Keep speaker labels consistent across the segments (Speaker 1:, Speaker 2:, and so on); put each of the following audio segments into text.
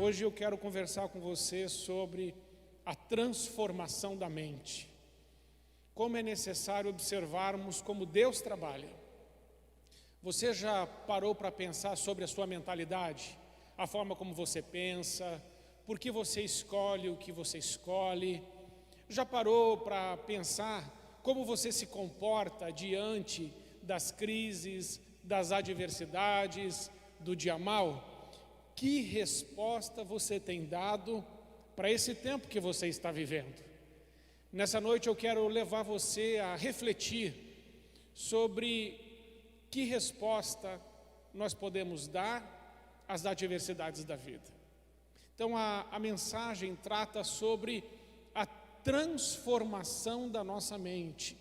Speaker 1: Hoje eu quero conversar com você sobre a transformação da mente. Como é necessário observarmos como Deus trabalha. Você já parou para pensar sobre a sua mentalidade? A forma como você pensa, por que você escolhe o que você escolhe? Já parou para pensar como você se comporta diante das crises, das adversidades, do dia mau? Que resposta você tem dado para esse tempo que você está vivendo? Nessa noite eu quero levar você a refletir sobre que resposta nós podemos dar às adversidades da vida. Então a mensagem trata sobre a transformação da nossa mente.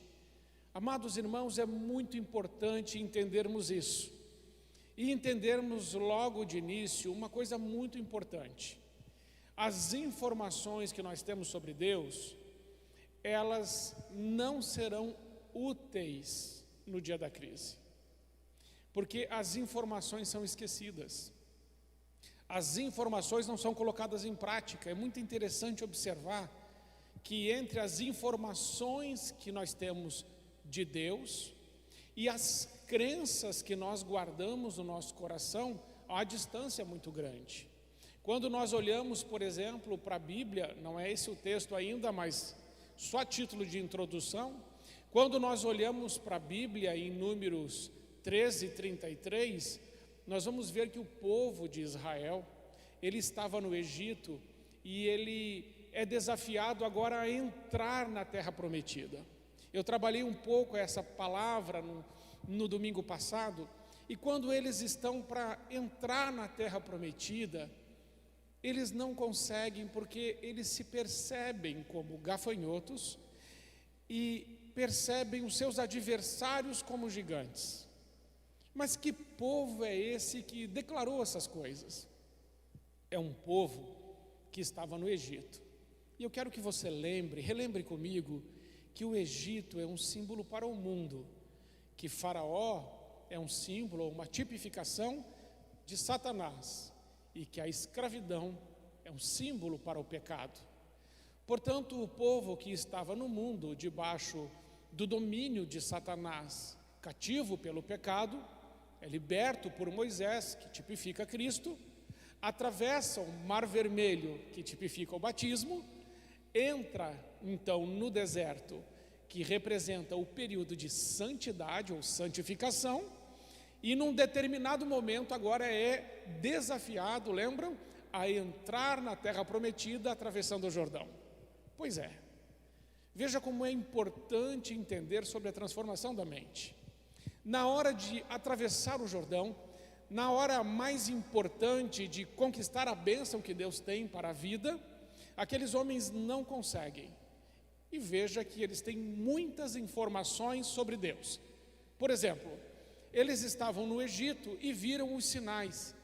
Speaker 1: Amados irmãos, é muito importante entendermos isso. E entendermos logo de início uma coisa muito importante. As informações que nós temos sobre Deus, elas não serão úteis no dia da crise. Porque as informações são esquecidas. As informações não são colocadas em prática. É muito interessante observar que entre as informações que nós temos de Deus e as crenças que nós guardamos no nosso coração, há distância muito grande. Quando nós olhamos, por exemplo, para a Bíblia, não é esse o texto ainda, mas só a título de introdução, quando nós olhamos para a Bíblia em Números 13:33, nós vamos ver que o povo de Israel, ele estava no Egito e ele é desafiado agora a entrar na terra prometida. Eu trabalhei um pouco essa palavra no domingo passado, e quando eles estão para entrar na terra prometida, eles não conseguem porque eles se percebem como gafanhotos e percebem os seus adversários como gigantes. Mas que povo é esse que declarou essas coisas? É um povo que estava no Egito. E eu quero que você relembre comigo que o Egito é um símbolo para o mundo, que Faraó é um símbolo, uma tipificação de Satanás, e que a escravidão é um símbolo para o pecado. Portanto, o povo que estava no mundo debaixo do domínio de Satanás, cativo pelo pecado, é liberto por Moisés, que tipifica Cristo, atravessa o Mar Vermelho, que tipifica o batismo, entra então no deserto, que representa o período de santidade ou santificação, e num determinado momento agora é desafiado, lembram? A entrar na terra prometida atravessando o Jordão. Pois é, veja como é importante entender sobre a transformação da mente. Na hora de atravessar o Jordão, na hora mais importante de conquistar a bênção que Deus tem para a vida, aqueles homens não conseguem. E veja que eles têm muitas informações sobre Deus. Por exemplo, eles estavam no Egito e viram os sinais.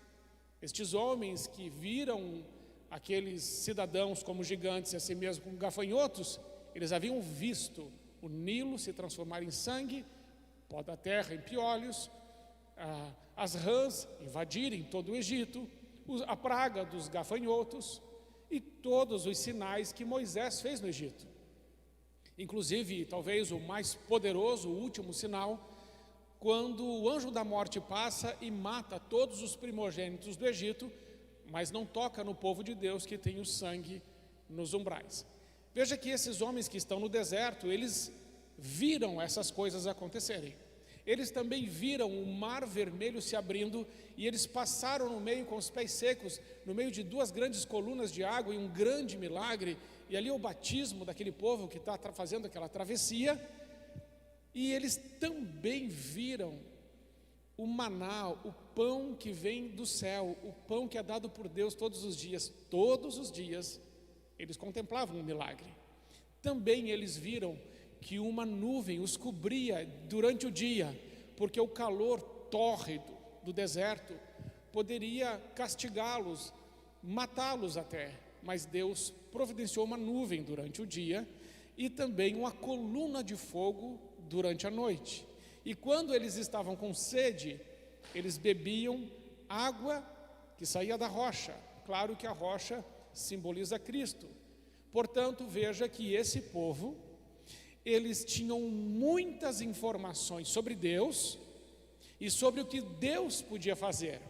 Speaker 1: Estes homens que viram aqueles cidadãos como gigantes e assim mesmo como gafanhotos, eles haviam visto o Nilo se transformar em sangue, pó da terra em piolhos, as rãs invadirem todo o Egito, a praga dos gafanhotos e todos os sinais que Moisés fez no Egito. Inclusive, talvez o mais poderoso, o último sinal, quando o anjo da morte passa e mata todos os primogênitos do Egito, mas não toca no povo de Deus que tem o sangue nos umbrais. Veja que esses homens que estão no deserto, eles viram essas coisas acontecerem. Eles também viram o Mar Vermelho se abrindo e eles passaram no meio com os pés secos, no meio de duas grandes colunas de água e um grande milagre. E ali é o batismo daquele povo que está fazendo aquela travessia. E eles também viram o maná, o pão que vem do céu, o pão que é dado por Deus todos os dias. Todos os dias eles contemplavam o milagre. Também eles viram que uma nuvem os cobria durante o dia, porque o calor tórrido do deserto poderia castigá-los, matá-los até. Mas Deus providenciou uma nuvem durante o dia e também uma coluna de fogo durante a noite. E quando eles estavam com sede, eles bebiam água que saía da rocha, claro que a rocha simboliza Cristo. Portanto, veja que esse povo, eles tinham muitas informações sobre Deus e sobre o que Deus podia fazer.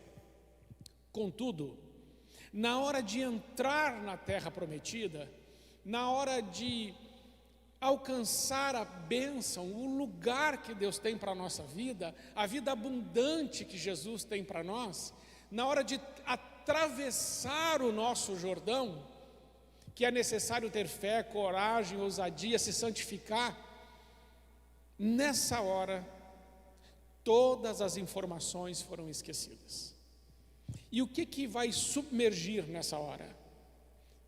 Speaker 1: Contudo, na hora de entrar na terra prometida, na hora de alcançar a bênção, o lugar que Deus tem para a nossa vida, a vida abundante que Jesus tem para nós, na hora de atravessar o nosso Jordão, que é necessário ter fé, coragem, ousadia, se santificar, nessa hora, todas as informações foram esquecidas. E o que vai submergir nessa hora?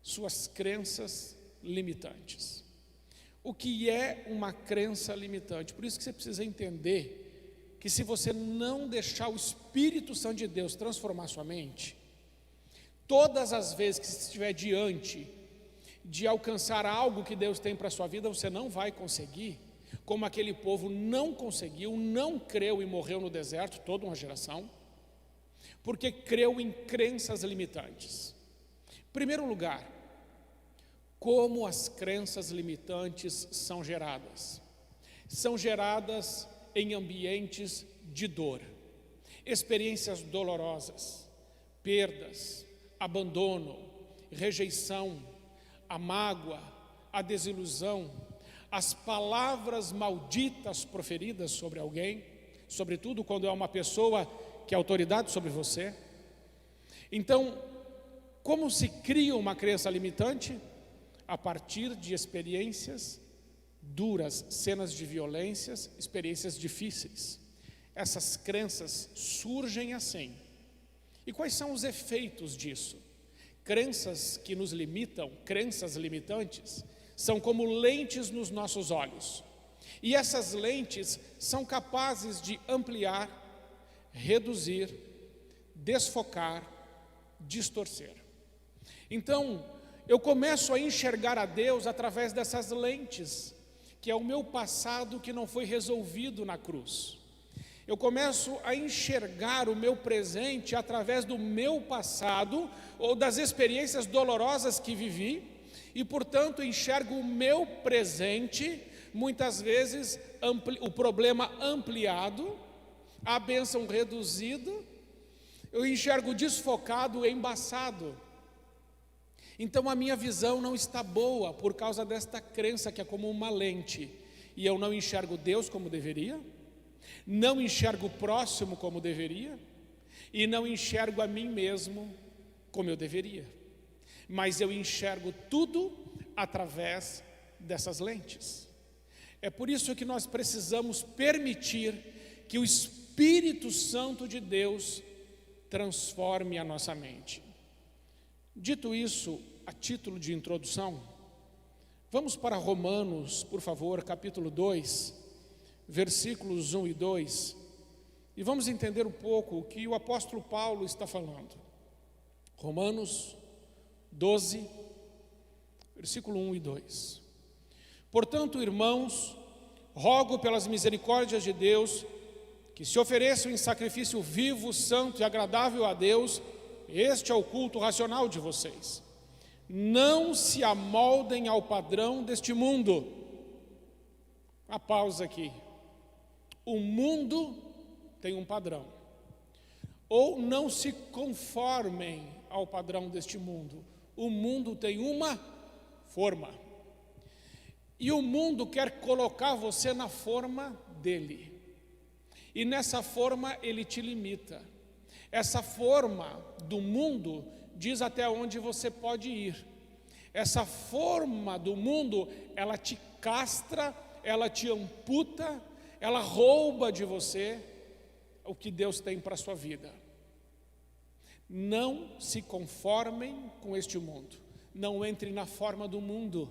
Speaker 1: Suas crenças limitantes. O que é uma crença limitante? Por isso que você precisa entender que se você não deixar o Espírito Santo de Deus transformar sua mente, todas as vezes que você estiver diante de alcançar algo que Deus tem para a sua vida, você não vai conseguir, como aquele povo não conseguiu, não creu e morreu no deserto, toda uma geração, porque creu em crenças limitantes. Em primeiro lugar, como as crenças limitantes são geradas? São geradas em ambientes de dor, experiências dolorosas, perdas, abandono, rejeição, a mágoa, a desilusão, as palavras malditas proferidas sobre alguém, sobretudo quando é uma pessoa que é autoridade sobre você. Então, como se cria uma crença limitante? A partir de experiências duras, cenas de violências, experiências difíceis. Essas crenças surgem assim. E quais são os efeitos disso? Crenças que nos limitam, crenças limitantes, são como lentes nos nossos olhos. E essas lentes são capazes de ampliar, reduzir, desfocar, distorcer. Então, eu começo a enxergar a Deus através dessas lentes, que é o meu passado que não foi resolvido na cruz. Eu começo a enxergar o meu presente através do meu passado ou das experiências dolorosas que vivi e, portanto, enxergo o meu presente, muitas vezes o problema ampliado, a bênção reduzida, eu enxergo desfocado, embaçado. Então a minha visão não está boa por causa desta crença que é como uma lente, e eu não enxergo Deus como deveria, não enxergo o próximo como deveria, e não enxergo a mim mesmo como eu deveria, mas eu enxergo tudo através dessas lentes. É por isso que nós precisamos permitir que o Espírito Santo de Deus transforme a nossa mente. Dito isso, a título de introdução, vamos para Romanos, por favor, capítulo 2, versículos 1 e 2, e vamos entender um pouco o que o apóstolo Paulo está falando. Romanos 12, versículo 1 e 2. Portanto, irmãos, rogo pelas misericórdias de Deus, que se ofereçam em sacrifício vivo, santo e agradável a Deus, este é o culto racional de vocês. Não se amoldem ao padrão deste mundo. Uma pausa aqui. O mundo tem um padrão. Ou não se conformem ao padrão deste mundo. O mundo tem uma forma. E o mundo quer colocar você na forma dele. E nessa forma ele te limita. Essa forma do mundo diz até onde você pode ir. Essa forma do mundo, ela te castra, ela te amputa, ela rouba de você o que Deus tem para a sua vida. Não se conformem com este mundo. Não entrem na forma do mundo.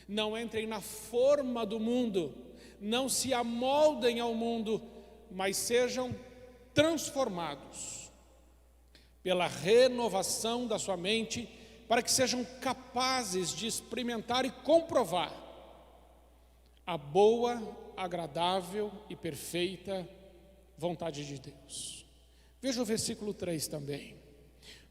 Speaker 1: Não entrem na forma do mundo. Não se amoldem ao mundo, mas sejam transformados pela renovação da sua mente, para que sejam capazes de experimentar e comprovar a boa, agradável e perfeita vontade de Deus. Veja o versículo 3 também.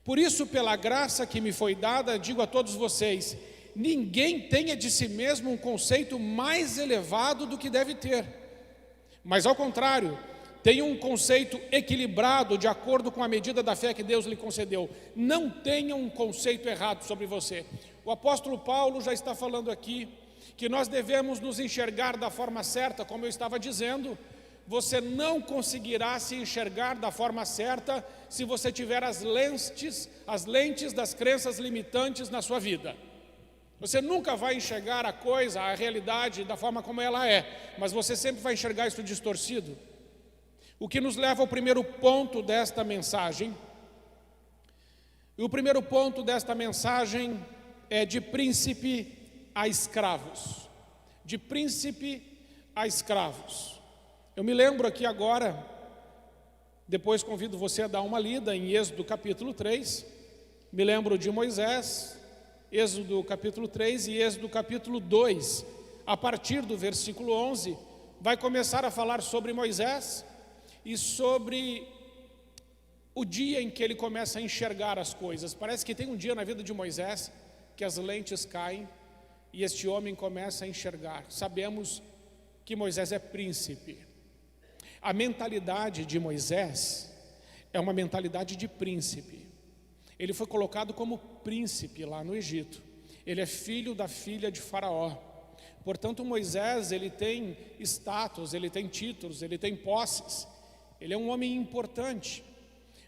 Speaker 1: Por isso, pela graça que me foi dada, digo a todos vocês: ninguém tenha de si mesmo um conceito mais elevado do que deve ter, mas ao contrário, tenha um conceito equilibrado de acordo com a medida da fé que Deus lhe concedeu. Não tenha um conceito errado sobre você. O apóstolo Paulo já está falando aqui que nós devemos nos enxergar da forma certa, como eu estava dizendo. Você não conseguirá se enxergar da forma certa se você tiver as lentes das crenças limitantes na sua vida. Você nunca vai enxergar a coisa, a realidade, da forma como ela é, mas você sempre vai enxergar isso distorcido. O que nos leva ao primeiro ponto desta mensagem. E o primeiro ponto desta mensagem é de príncipe a escravos. De príncipe a escravos. Eu me lembro aqui agora, depois convido você a dar uma lida em Êxodo capítulo 3. Me lembro de Moisés, Êxodo capítulo 3 e Êxodo capítulo 2. A partir do versículo 11, vai começar a falar sobre Moisés e sobre o dia em que ele começa a enxergar as coisas. Parece que tem um dia na vida de Moisés que as lentes caem e este homem começa a enxergar. Sabemos que Moisés é príncipe. A mentalidade de Moisés é uma mentalidade de príncipe. Ele foi colocado como príncipe lá no Egito. Ele é filho da filha de Faraó. Portanto, Moisés, ele tem status, ele tem títulos, ele tem posses. Ele é um homem importante.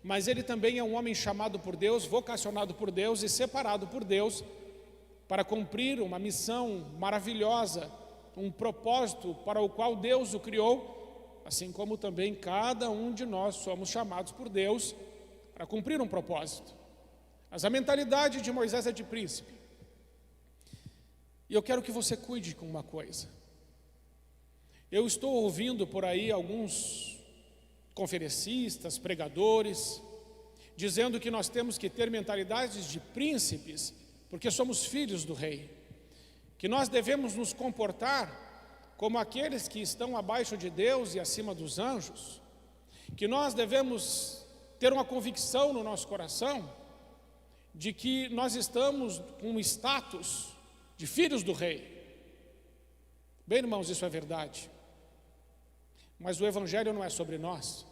Speaker 1: Mas ele também é um homem chamado por Deus, vocacionado por Deus e separado por Deus para cumprir uma missão maravilhosa, um propósito para o qual Deus o criou. Assim como também cada um de nós somos chamados por Deus para cumprir um propósito. Mas a mentalidade de Moisés é de príncipe. E eu quero que você cuide com uma coisa. Eu estou ouvindo por aí alguns conferencistas, pregadores, dizendo que nós temos que ter mentalidades de príncipes, porque somos filhos do rei. Que nós devemos nos comportar como aqueles que estão abaixo de Deus e acima dos anjos, que nós devemos ter uma convicção no nosso coração de que nós estamos com um status de filhos do rei. Bem, irmãos, isso é verdade, mas o evangelho não é sobre nós.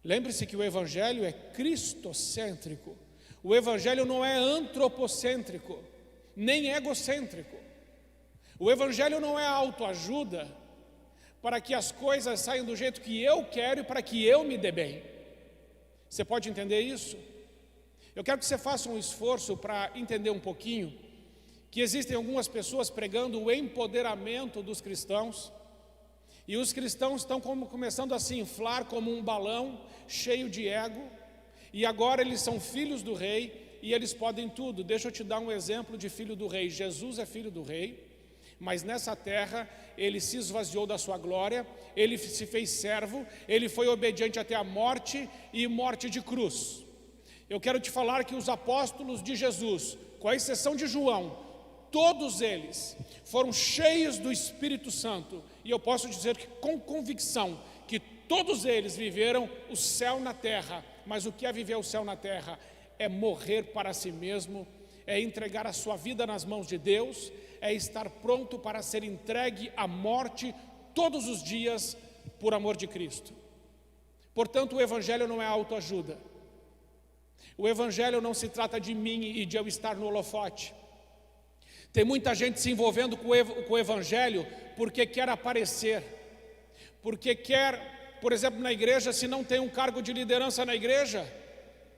Speaker 1: Lembre-se que o evangelho é cristocêntrico. O evangelho não é antropocêntrico, nem egocêntrico. O evangelho não é autoajuda para que as coisas saiam do jeito que eu quero e para que eu me dê bem. Você pode entender isso? Eu quero que você faça um esforço para entender um pouquinho que existem algumas pessoas pregando o empoderamento dos cristãos, e os cristãos estão começando a se inflar como um balão cheio de ego, e agora eles são filhos do rei e eles podem tudo. Deixa eu te dar um exemplo de filho do rei. Jesus é filho do rei, mas nessa terra ele se esvaziou da sua glória, ele se fez servo, ele foi obediente até a morte e morte de cruz. Eu quero te falar que os apóstolos de Jesus, com a exceção de João, todos eles foram cheios do Espírito Santo, e eu posso dizer que com convicção que todos eles viveram o céu na terra. Mas o que é viver o céu na terra? É morrer para si mesmo, é entregar a sua vida nas mãos de Deus, é estar pronto para ser entregue à morte todos os dias por amor de Cristo. Portanto, o evangelho não é autoajuda. O evangelho não se trata de mim e de eu estar no holofote. Tem muita gente se envolvendo com o evangelho porque quer aparecer, porque quer, por exemplo, na igreja, se não tem um cargo de liderança na igreja,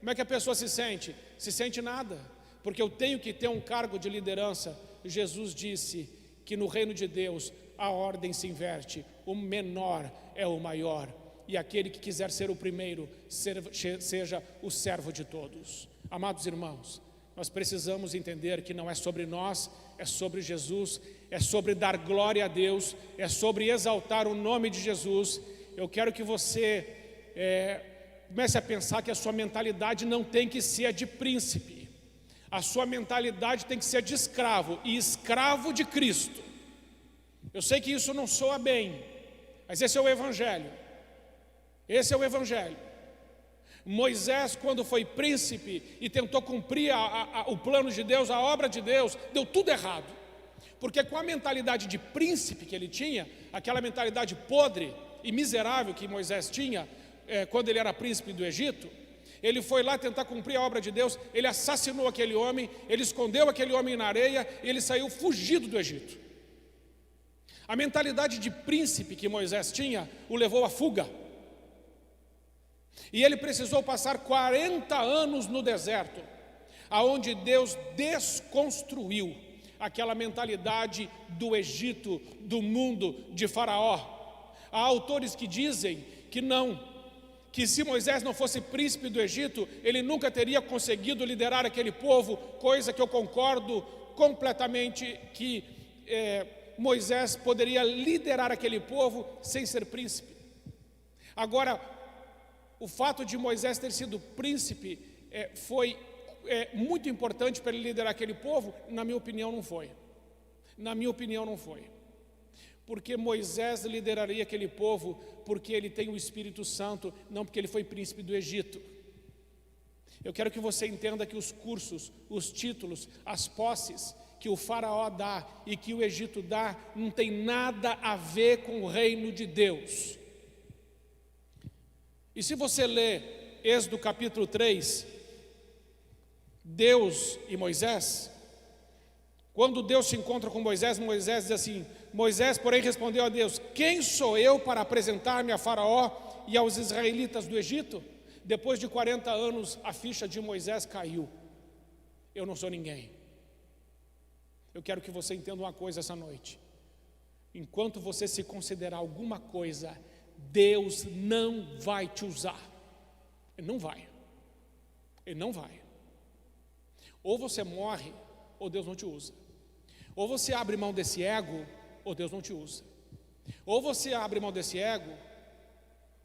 Speaker 1: como é que a pessoa se sente? Se sente nada, porque eu tenho que ter um cargo de liderança. Jesus disse que no reino de Deus a ordem se inverte, o menor é o maior, e aquele que quiser ser o primeiro, seja o servo de todos. Amados irmãos, nós precisamos entender que não é sobre nós, é sobre Jesus, é sobre dar glória a Deus, é sobre exaltar o nome de Jesus. Eu quero que você comece a pensar que a sua mentalidade não tem que ser de príncipe. A sua mentalidade tem que ser de escravo, e escravo de Cristo. Eu sei que isso não soa bem, mas esse é o evangelho. Esse é o evangelho. Moisés, quando foi príncipe e tentou cumprir o plano de Deus, a obra de Deus, deu tudo errado. Porque com a mentalidade de príncipe que ele tinha, aquela mentalidade podre e miserável que Moisés tinha, quando ele era príncipe do Egito, ele foi lá tentar cumprir a obra de Deus, ele assassinou aquele homem, ele escondeu aquele homem na areia e ele saiu fugido do Egito. A mentalidade de príncipe que Moisés tinha o levou à fuga. E ele precisou passar 40 anos no deserto, aonde Deus desconstruiu aquela mentalidade do Egito, do mundo de Faraó. Há autores que dizem que não, que se Moisés não fosse príncipe do Egito, ele nunca teria conseguido liderar aquele povo, coisa que eu concordo completamente que Moisés poderia liderar aquele povo sem ser príncipe. Agora, o fato de Moisés ter sido príncipe foi muito importante para ele liderar aquele povo? Na minha opinião, não foi. Na minha opinião, não foi. Porque Moisés lideraria aquele povo porque ele tem o Espírito Santo, não porque ele foi príncipe do Egito. Eu quero que você entenda que os cursos, os títulos, as posses que o faraó dá e que o Egito dá, não tem nada a ver com o reino de Deus. E se você ler Êxodo capítulo 3, Deus e Moisés, quando Deus se encontra com Moisés, Moisés diz assim: Moisés, porém, respondeu a Deus: quem sou eu para apresentar-me a Faraó e aos israelitas do Egito? Depois de 40 anos, a ficha de Moisés caiu. Eu não sou ninguém. Eu quero que você entenda uma coisa essa noite. Enquanto você se considerar alguma coisa, Deus não vai te usar. Ele não vai. Ele não vai. Ou você morre, ou Deus não te usa. Ou você abre mão desse ego, ou Deus não te usa. Ou você abre mão desse ego,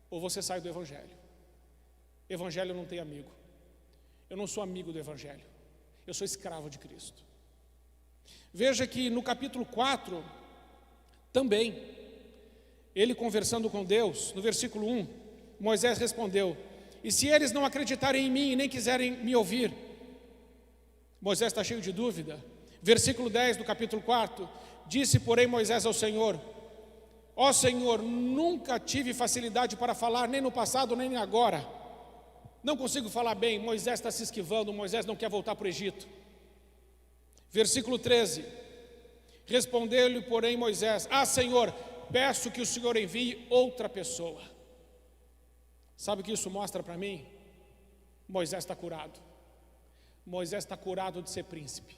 Speaker 1: ou você sai do Evangelho. Evangelho não tem amigo. Eu não sou amigo do Evangelho. Eu sou escravo de Cristo. Veja que no capítulo 4, também, ele conversando com Deus, no versículo 1, Moisés respondeu: e se eles não acreditarem em mim e nem quiserem me ouvir? Moisés está cheio de dúvida. Versículo 10 do capítulo 4, disse porém Moisés ao Senhor: ó Senhor, nunca tive facilidade para falar, nem no passado, nem agora. Não consigo falar bem. Moisés está se esquivando, Moisés não quer voltar para o Egito. Versículo 13, respondeu-lhe porém Moisés: ah Senhor, peço que o Senhor envie outra pessoa. Sabe o que isso mostra para mim? Moisés está curado. Moisés está curado de ser príncipe.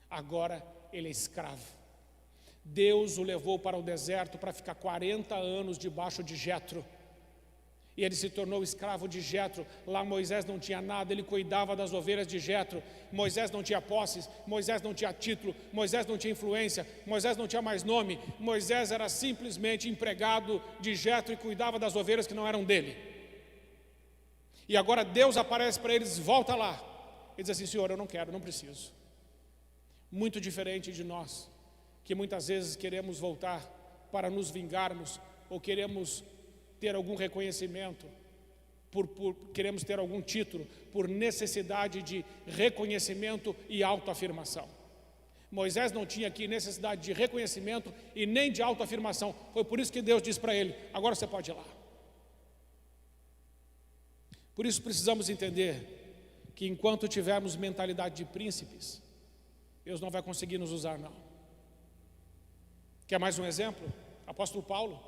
Speaker 1: Agora ele é escravo. Deus o levou para o deserto para ficar 40 anos debaixo de Jetro. E ele se tornou escravo de Jetro. Lá Moisés não tinha nada, ele cuidava das ovelhas de Jetro. Moisés não tinha posses, Moisés não tinha título, Moisés não tinha influência, Moisés não tinha mais nome. Moisés era simplesmente empregado de Jetro e cuidava das ovelhas que não eram dele. E agora Deus aparece para eles: volta lá. Ele diz assim: Senhor, eu não quero, não preciso. Muito diferente de nós, que muitas vezes queremos voltar para nos vingarmos, ou queremos ter algum reconhecimento, queremos ter algum título, por necessidade de reconhecimento e autoafirmação. Moisés não tinha aqui necessidade de reconhecimento e nem de autoafirmação. Foi por isso que Deus disse para ele: agora você pode ir lá. Por isso precisamos entender que enquanto tivermos mentalidade de príncipes, Deus não vai conseguir nos usar, não. Quer mais um exemplo? Apóstolo Paulo.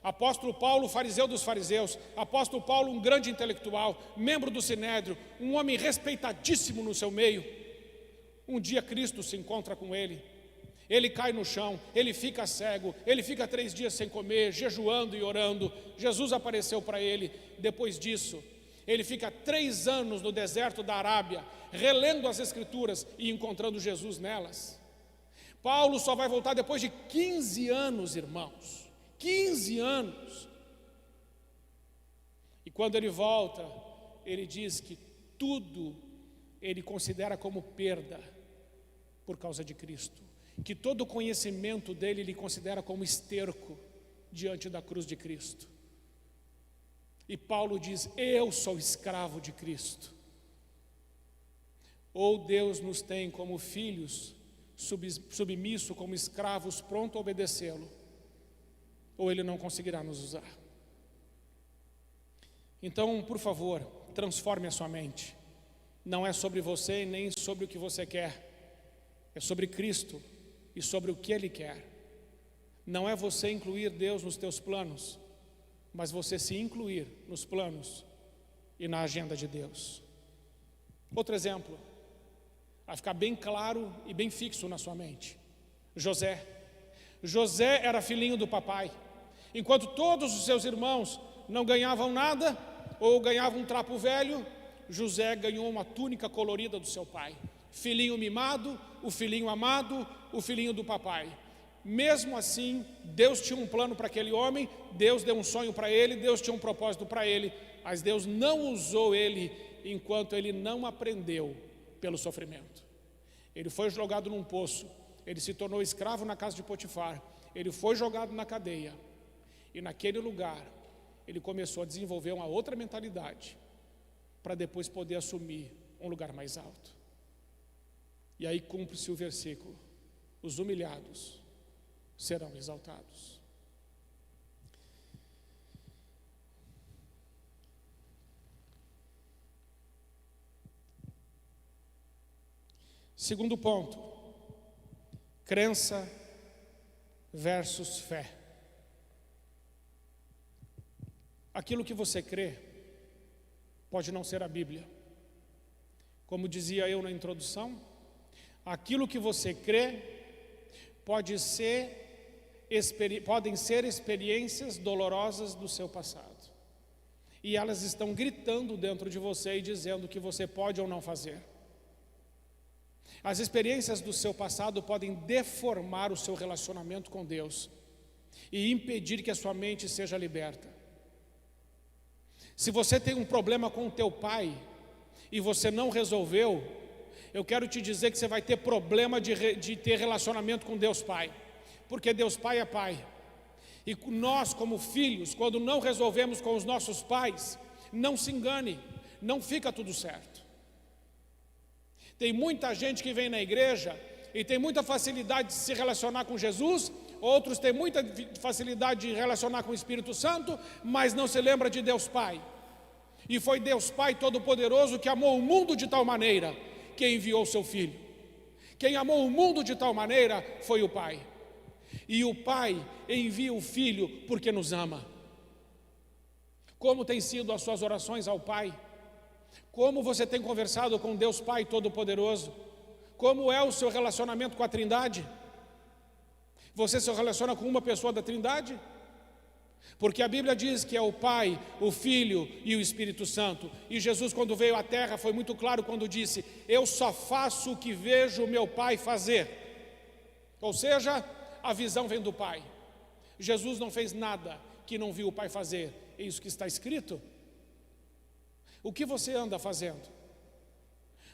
Speaker 1: Apóstolo Paulo, fariseu dos fariseus. Apóstolo Paulo, um grande intelectual, membro do Sinédrio, um homem respeitadíssimo no seu meio. Um dia Cristo se encontra com ele. Ele cai no chão, ele fica cego, ele fica 3 dias sem comer, jejuando e orando. Jesus apareceu para ele. Depois disso, ele fica 3 anos no deserto da Arábia, relendo as Escrituras e encontrando Jesus nelas. Paulo só vai voltar depois de 15 anos, irmãos. 15 anos. E quando ele volta, ele diz que tudo ele considera como perda por causa de Cristo. Que todo o conhecimento dele ele considera como esterco diante da cruz de Cristo. E Paulo diz: eu sou escravo de Cristo. Ou Deus nos tem como filhos, submisso como escravos, pronto a obedecê-lo, ou Ele não conseguirá nos usar. Então, por favor, transforme a sua mente. Não é sobre você e nem sobre o que você quer. É sobre Cristo e sobre o que Ele quer. Não é você incluir Deus nos teus planos, mas você se incluir nos planos e na agenda de Deus. Outro exemplo, vai ficar bem claro e bem fixo na sua mente. José. José era filhinho do papai. Enquanto todos os seus irmãos não ganhavam nada, ou ganhavam um trapo velho, José ganhou uma túnica colorida do seu pai. Filhinho mimado, o filhinho amado, o filhinho do papai. Mesmo assim, Deus tinha um plano para aquele homem, Deus deu um sonho para ele, Deus tinha um propósito para ele, mas Deus não usou ele enquanto ele não aprendeu pelo sofrimento. Ele foi jogado num poço, ele se tornou escravo na casa de Potifar, ele foi jogado na cadeia, e naquele lugar ele começou a desenvolver uma outra mentalidade, para depois poder assumir um lugar mais alto. E aí cumpre-se o versículo: os humilhados serão exaltados. Segundo ponto, crença versus fé. Aquilo que você crê pode não ser a Bíblia. Como dizia eu na introdução, aquilo que você crê podem ser experiências dolorosas do seu passado. E elas estão gritando dentro de você e dizendo que você pode ou não fazer. As experiências do seu passado podem deformar o seu relacionamento com Deus e impedir que a sua mente seja liberta. Se você tem um problema com o teu pai e você não resolveu, eu quero te dizer que você vai ter problema de ter relacionamento com Deus Pai, porque Deus Pai é Pai. E nós, como filhos, quando não resolvemos com os nossos pais, não se engane, não fica tudo certo. Tem muita gente que vem na igreja e tem muita facilidade de se relacionar com Jesus, outros têm muita facilidade de relacionar com o Espírito Santo, mas não se lembra de Deus Pai. E foi Deus Pai Todo-Poderoso que amou o mundo de tal maneira que enviou o seu Filho. Quem amou o mundo de tal maneira foi o Pai. E o Pai envia o Filho porque nos ama. Como têm sido as suas orações ao Pai? Como você tem conversado com Deus Pai Todo-Poderoso? Como é o seu relacionamento com a Trindade? Você se relaciona com uma pessoa da Trindade? Porque a Bíblia diz que é o Pai, o Filho e o Espírito Santo. E Jesus, quando veio à terra, foi muito claro quando disse: eu só faço o que vejo o meu Pai fazer. Ou seja, a visão vem do Pai. Jesus não fez nada que não viu o Pai fazer. É isso que está escrito. O que você anda fazendo?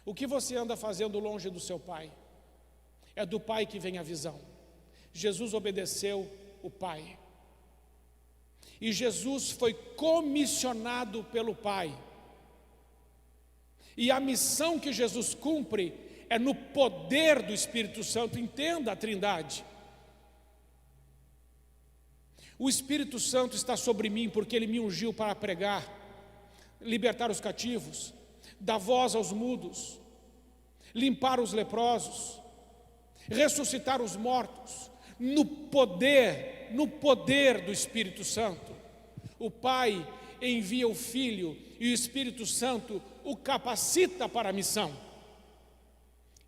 Speaker 1: O que você anda fazendo longe do seu Pai? É do Pai que vem a visão. Jesus obedeceu o Pai. E Jesus foi comissionado pelo Pai. E a missão que Jesus cumpre é no poder do Espírito Santo. Entenda a Trindade. O Espírito Santo está sobre mim porque Ele me ungiu para pregar, libertar os cativos, dar voz aos mudos, limpar os leprosos, ressuscitar os mortos, no poder do Espírito Santo. O Pai envia o Filho e o Espírito Santo o capacita para a missão.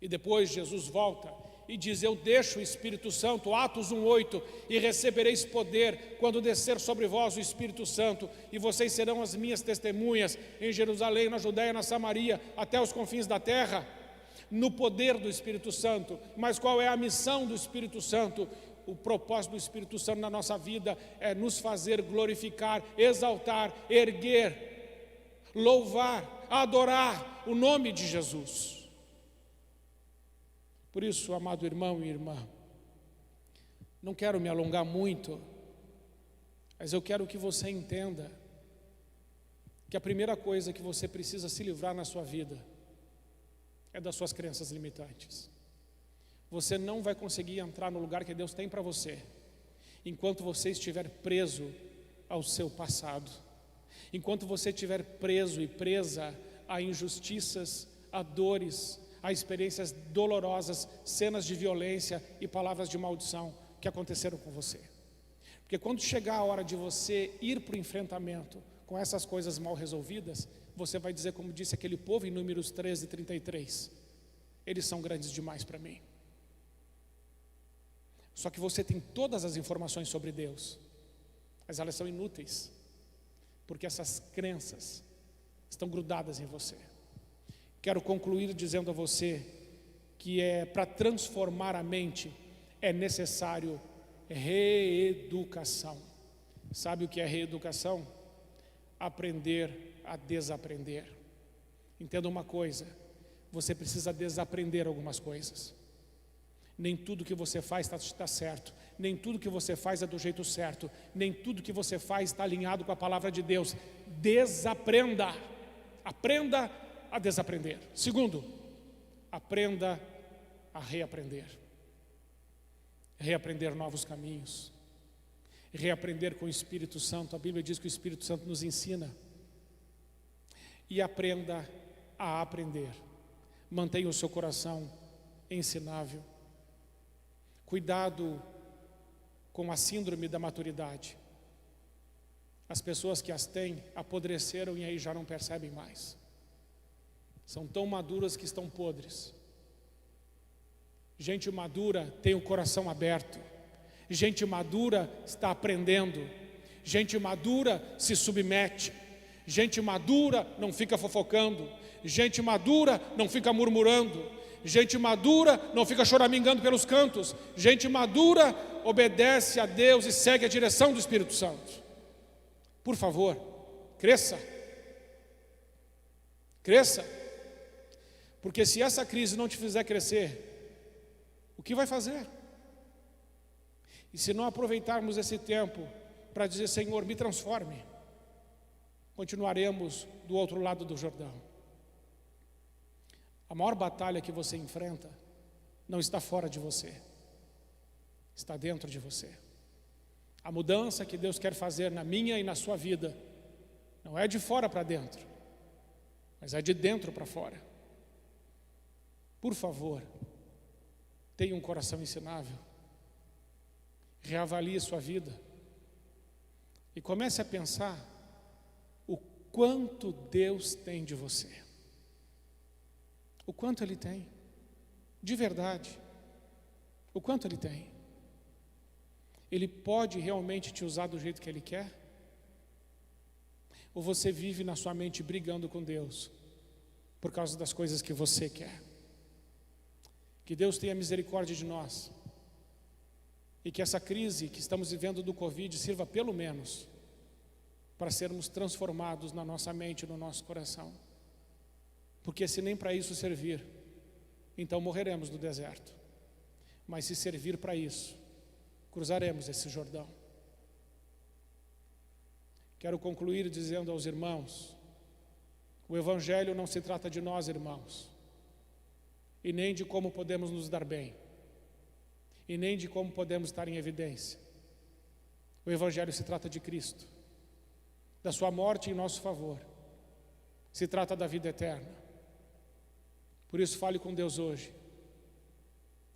Speaker 1: E depois Jesus volta e diz: eu deixo o Espírito Santo, Atos 1:8, e recebereis poder quando descer sobre vós o Espírito Santo, e vocês serão as minhas testemunhas em Jerusalém, na Judéia, na Samaria, até os confins da terra. No poder do Espírito Santo. Mas qual é a missão do Espírito Santo? O propósito do Espírito Santo na nossa vida é nos fazer glorificar, exaltar, erguer, louvar, adorar o nome de Jesus. Por isso, amado irmão e irmã, não quero me alongar muito, mas eu quero que você entenda que a primeira coisa que você precisa se livrar na sua vida é das suas crenças limitantes. Você não vai conseguir entrar no lugar que Deus tem para você enquanto você estiver preso ao seu passado, enquanto você estiver preso e presa a injustiças, a dores, a experiências dolorosas, cenas de violência e palavras de maldição que aconteceram com você. Porque quando chegar a hora de você ir para o enfrentamento com essas coisas mal resolvidas, você vai dizer, como disse aquele povo em Números 13:33, eles são grandes demais para mim. Só que você tem todas as informações sobre Deus, mas elas são inúteis, porque essas crenças estão grudadas em você. Quero concluir dizendo a você que para transformar a mente é necessário reeducação. Sabe o que é reeducação? Aprender a desaprender. Entenda uma coisa, você precisa desaprender algumas coisas. Nem tudo que você faz está certo, nem tudo que você faz é do jeito certo, nem tudo que você faz está alinhado com a palavra de Deus. Desaprenda, aprenda a desaprender. Segundo, aprenda a reaprender. Reaprender novos caminhos, reaprender com o Espírito Santo. A Bíblia diz que o Espírito Santo nos ensina. E aprenda a aprender. Mantenha o seu coração ensinável. Cuidado com a síndrome da maturidade. As pessoas que as têm apodreceram e aí já não percebem mais. São tão maduras que estão podres. Gente madura tem o coração aberto. Gente madura está aprendendo. Gente madura se submete. Gente madura não fica fofocando. Gente madura não fica murmurando. Gente madura não fica choramingando pelos cantos. Gente madura obedece a Deus e segue a direção do Espírito Santo. Por favor, cresça. Cresça. Porque se essa crise não te fizer crescer, o que vai fazer? E se não aproveitarmos esse tempo para dizer, Senhor, me transforme, continuaremos do outro lado do Jordão. A maior batalha que você enfrenta não está fora de você, está dentro de você. A mudança que Deus quer fazer na minha e na sua vida não é de fora para dentro, mas é de dentro para fora. Por favor, tenha um coração ensinável. Reavalie sua vida e comece a pensar o quanto Deus tem de você. O quanto Ele tem, de verdade, o quanto Ele tem. Ele pode realmente te usar do jeito que Ele quer? Ou você vive na sua mente brigando com Deus por causa das coisas que você quer? Que Deus tenha misericórdia de nós e que essa crise que estamos vivendo do Covid sirva pelo menos para sermos transformados na nossa mente e no nosso coração. Porque se nem para isso servir, então morreremos no deserto. Mas se servir para isso, cruzaremos esse Jordão. Quero concluir dizendo aos irmãos, o Evangelho não se trata de nós, irmãos, e nem de como podemos nos dar bem, e nem de como podemos estar em evidência. O Evangelho se trata de Cristo, da sua morte em nosso favor, se trata da vida eterna. Por isso fale com Deus hoje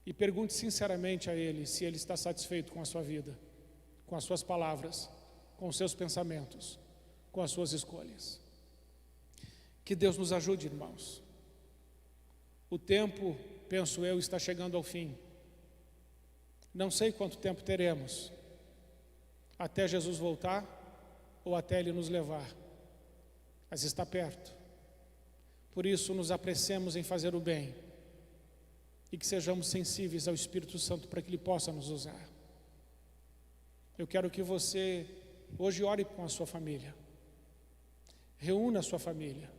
Speaker 1: e pergunte sinceramente a Ele se Ele está satisfeito com a sua vida, com as suas palavras, com os seus pensamentos, com as suas escolhas. Que Deus nos ajude, irmãos. O tempo, penso eu, está chegando ao fim. Não sei quanto tempo teremos, até Jesus voltar ou até Ele nos levar, mas está perto. Por isso nos apressemos em fazer o bem e que sejamos sensíveis ao Espírito Santo para que Ele possa nos usar. Eu quero que você hoje ore com a sua família, reúna a sua família,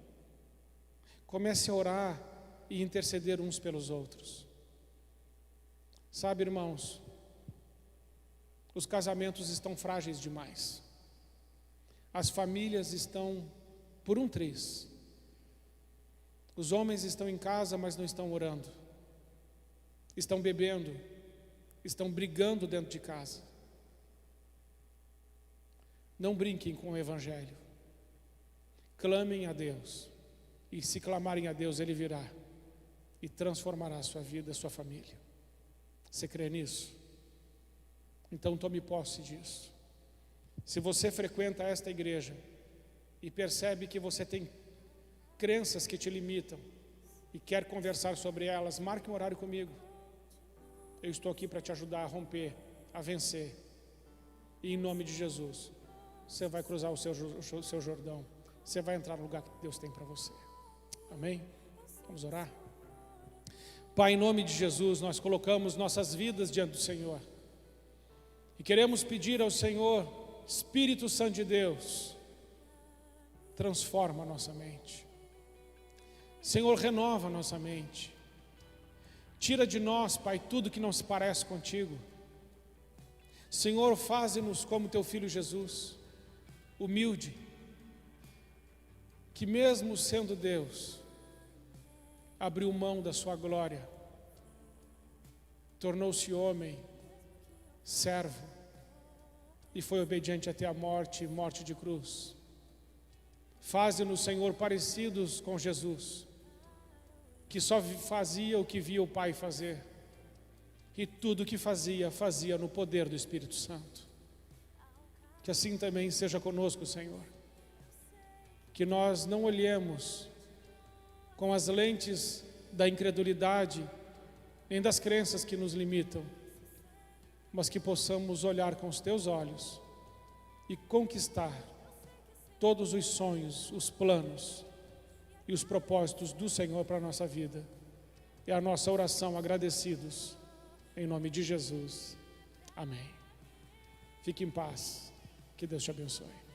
Speaker 1: comece a orar e interceder uns pelos outros. Sabe, irmãos, os casamentos estão frágeis demais, as famílias estão por um triz. Os homens estão em casa, mas não estão orando. Estão bebendo, estão brigando dentro de casa. Não brinquem com o Evangelho. Clamem a Deus. E se clamarem a Deus, Ele virá e transformará a sua vida, a sua família. Você crê nisso? Então tome posse disso. Se você frequenta esta igreja e percebe que você tem crenças que te limitam e quer conversar sobre elas, marque um horário comigo. Eu estou aqui para te ajudar a romper, a vencer. E em nome de Jesus, você vai cruzar o seu Jordão. Você vai entrar no lugar que Deus tem para você. Amém? Vamos orar? Pai, em nome de Jesus, nós colocamos nossas vidas diante do Senhor. E queremos pedir ao Senhor, Espírito Santo de Deus, transforma a nossa mente. Senhor, renova a nossa mente. Tira de nós, Pai, tudo que não se parece contigo. Senhor, faze-nos como teu Filho Jesus, humilde, que mesmo sendo Deus, abriu mão da sua glória, tornou-se homem, servo, e foi obediente até a morte, morte de cruz. Faze-nos, Senhor, parecidos com Jesus, que só fazia o que via o Pai fazer, e tudo o que fazia, fazia no poder do Espírito Santo. Que assim também seja conosco, Senhor. Que nós não olhemos com as lentes da incredulidade, nem das crenças que nos limitam, mas que possamos olhar com os teus olhos e conquistar todos os sonhos, os planos e os propósitos do Senhor para a nossa vida. É a nossa oração, agradecidos, em nome de Jesus. Amém. Fique em paz. Que Deus te abençoe.